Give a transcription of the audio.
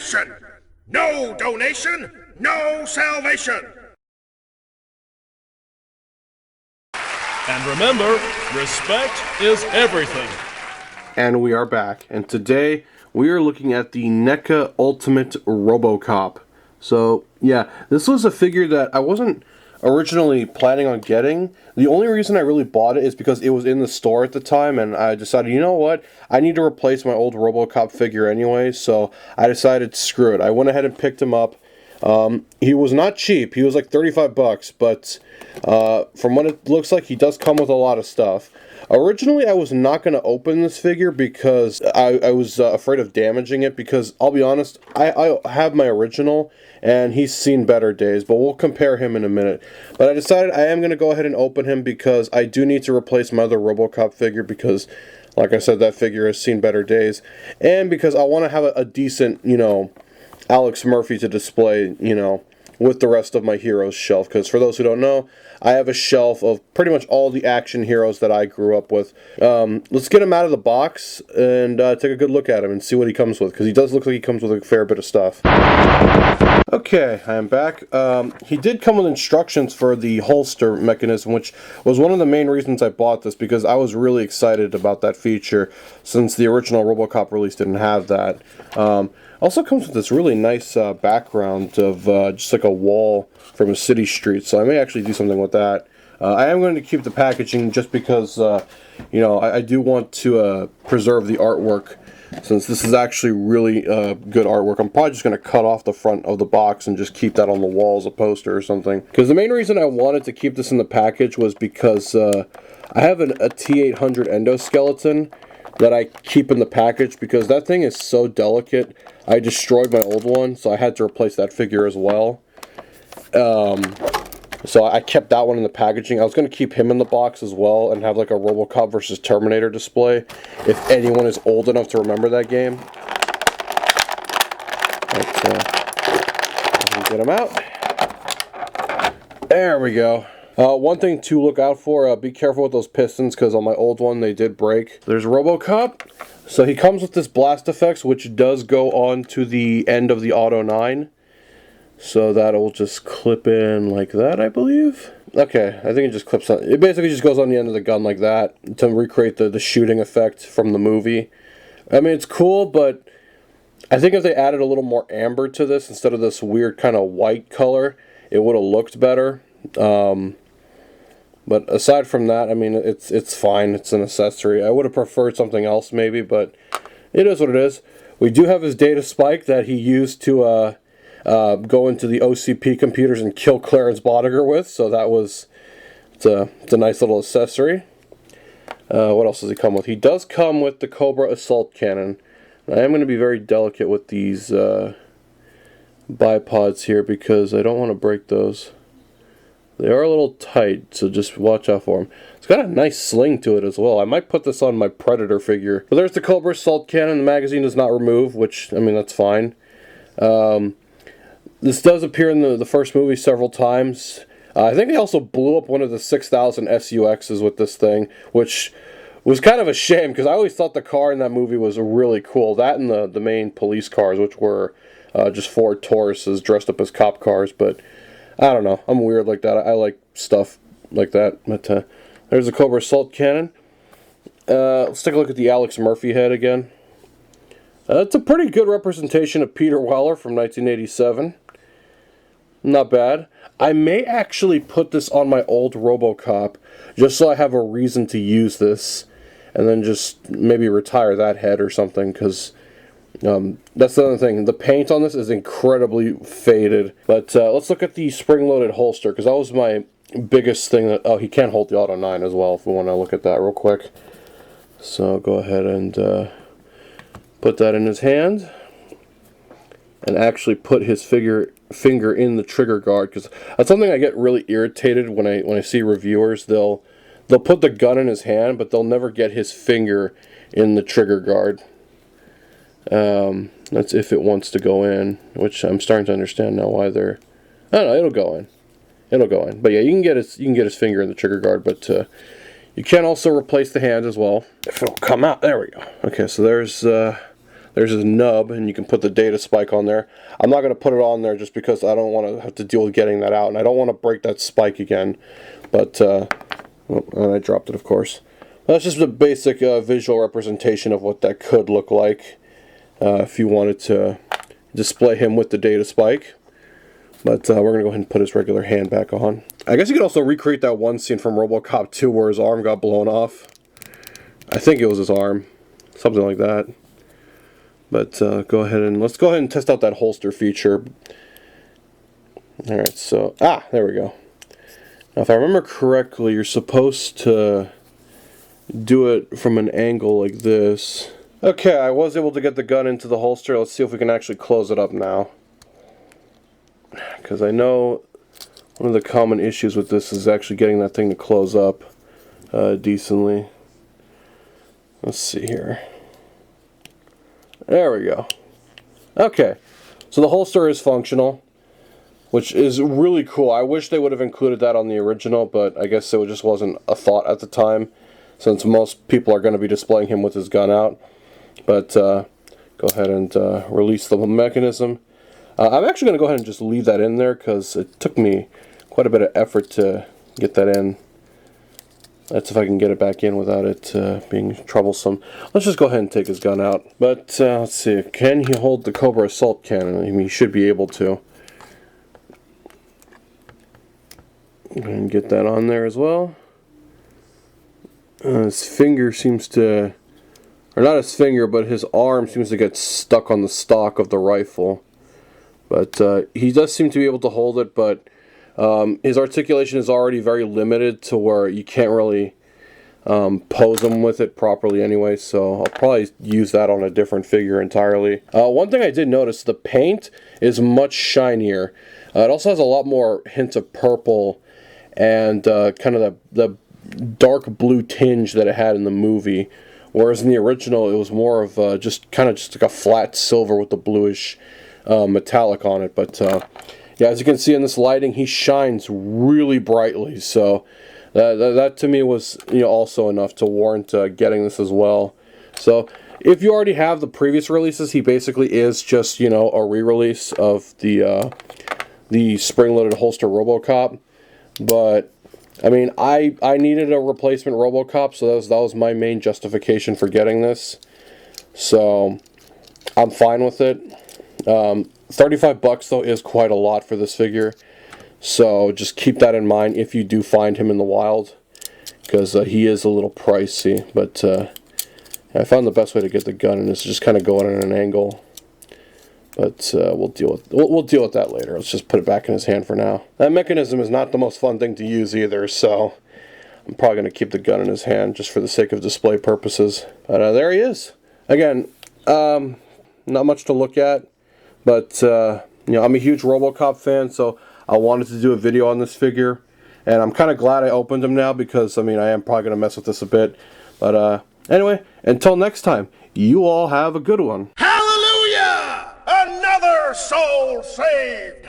nation. No donation, no salvation. And remember, respect is everything. And we are back, and today we are looking at the Neca Ultimate Robocop. So, yeah, this was a figure that I wasn't originally planning on getting. The only reason I really bought it is because it was in the store at the time, and I decided, you know what, I need to replace my old Robocop figure anyway, so I decided, screw it. I went ahead and picked him up. He was not cheap. He was like 35 bucks, but from what it looks like, he does come with a lot of stuff. Originally, I was not going to open this figure because I was afraid of damaging it, because I'll be honest, I have my original, and he's seen better days, but we'll compare him in a minute. But I decided I am going to go ahead and open him because I do need to replace my other Robocop figure because, like I said, that figure has seen better days, and because I want to have a decent, you know, Alex Murphy to display, you know, with the rest of my heroes shelf, because for those who don't know, I have a shelf of pretty much all the action heroes that I grew up with. Let's get him out of the box and take a good look at him and see what he comes with, because he does look like he comes with a fair bit of stuff. Okay, I am back. He did come with instructions for the holster mechanism, which was one of the main reasons I bought this, because I was really excited about that feature, since the original Robocop release didn't have that. Also comes with this really nice background of just like a wall from a city street, so I may actually do something with that. I am going to keep the packaging just because, you know, I do want to preserve the artwork, since this is actually really good artwork. I'm probably just going to cut off the front of the box and just keep that on the wall as a poster or something. Because the main reason I wanted to keep this in the package was because I have a T800 endoskeleton that I keep in the package, because that thing is so delicate. I destroyed my old one, so I had to replace that figure as well. So I kept that one in the packaging. I was going to keep him in the box as well and have like a Robocop versus Terminator display, if anyone is old enough to remember that game. Let me get him out. There we go. One thing to look out for, be careful with those pistons, because on my old one they did break. There's Robocop. So he comes with this blast effects, which does go on to the end of the Auto 9. So that'll just clip in like that, I believe. Okay, I think it just clips on. It basically just goes on the end of the gun like that to recreate the shooting effect from the movie. I mean, it's cool, but I think if they added a little more amber to this instead of this weird kind of white color, it would have looked better. But aside from that, I mean, it's fine. It's an accessory. I would have preferred something else maybe, but it is what it is. We do have his data spike that he used to go into the OCP computers and kill Clarence Bodiger with, so that was, it's a nice little accessory. What else does he come with? He does come with the Cobra Assault Cannon. I am going to be very delicate with these bipods here, because I don't want to break those. They are a little tight, so just watch out for them. It's got a nice sling to it as well. I might put this on my Predator figure. But there's the Cobra Assault Cannon. The magazine does not remove, which, I mean, that's fine. This does appear in the first movie several times. I think they also blew up one of the 6000 SUXs with this thing, which was kind of a shame, because I always thought the car in that movie was really cool. That and the main police cars, which were just Ford Tauruses dressed up as cop cars, but I don't know. I'm weird like that. I like stuff like that. But there's the Cobra Assault Cannon. Let's take a look at the Alex Murphy head again. It's a pretty good representation of Peter Weller from 1987. Not bad. I may actually put this on my old Robocop, just so I have a reason to use this, and then just maybe retire that head or something, because that's the other thing. The paint on this is incredibly faded. But let's look at the spring-loaded holster, because that was my biggest thing. That, oh, he can hold the Auto 9 as well, if we want to look at that real quick. So go ahead and put that in his hand, and actually put his finger in the trigger guard, because that's something I get really irritated when I see reviewers. They'll put the gun in his hand, but they'll never get his finger in the trigger guard. That's if it wants to go in, which I'm starting to understand now why they're. I don't know. It'll go in. It'll go in. But yeah, you can get his finger in the trigger guard, but you can also replace the hand as well if it'll come out. There we go. Okay, so there's There's his nub, and you can put the data spike on there. I'm not going to put it on there just because I don't want to have to deal with getting that out, and I don't want to break that spike again. But, oh, and I dropped it, of course. That's just the basic visual representation of what that could look like if you wanted to display him with the data spike. But we're going to go ahead and put his regular hand back on. I guess you could also recreate that one scene from Robocop 2 where his arm got blown off. I think it was his arm. Something like that. But go ahead and let's go ahead and test out that holster feature. Alright, so there we go. Now if I remember correctly, you're supposed to do it from an angle like this. Okay, I was able to get the gun into the holster. Let's see if we can actually close it up now. Because I know one of the common issues with this is actually getting that thing to close up decently. Let's see here. There we go. Okay, so the holster is functional, which is really cool. I wish they would have included that on the original, but I guess it just wasn't a thought at the time, since most people are going to be displaying him with his gun out. But go ahead and release the mechanism. I'm actually going to go ahead and just leave that in there because it took me quite a bit of effort to get that in. That's if I can get it back in without it being troublesome. Let's just go ahead and take his gun out. But let's see, can he hold the Cobra assault cannon? I mean, he should be able to. And get that on there as well. His finger seems to, or not his finger, but his arm seems to get stuck on the stock of the rifle. But he does seem to be able to hold it, but his articulation is already very limited to where you can't really pose him with it properly anyway, so I'll probably use that on a different figure entirely. One thing I did notice, the paint is much shinier. It also has a lot more hints of purple and kind of the dark blue tinge that it had in the movie, whereas in the original it was more of just like a flat silver with the bluish metallic on it. But yeah, as you can see in this lighting, he shines really brightly, so that to me was, you know, also enough to warrant getting this as well. So if you already have the previous releases, he basically is just, you know, a re-release of the spring-loaded holster Robocop. But I mean, I needed a replacement Robocop, so that was my main justification for getting this. So I'm fine with it. $35 though is quite a lot for this figure, so just keep that in mind if you do find him in the wild, because he is a little pricey. But I found the best way to get the gun in is just kind of going at an angle. But we'll deal with that later. Let's just put it back in his hand for now. That mechanism is not the most fun thing to use either, so I'm probably going to keep the gun in his hand just for the sake of display purposes. But there he is. Again, not much to look at. But, you know, I'm a huge Robocop fan, so I wanted to do a video on this figure. And I'm kind of glad I opened him now because, I mean, I am probably going to mess with this a bit. But, anyway, until next time, you all have a good one. Hallelujah! Another soul saved!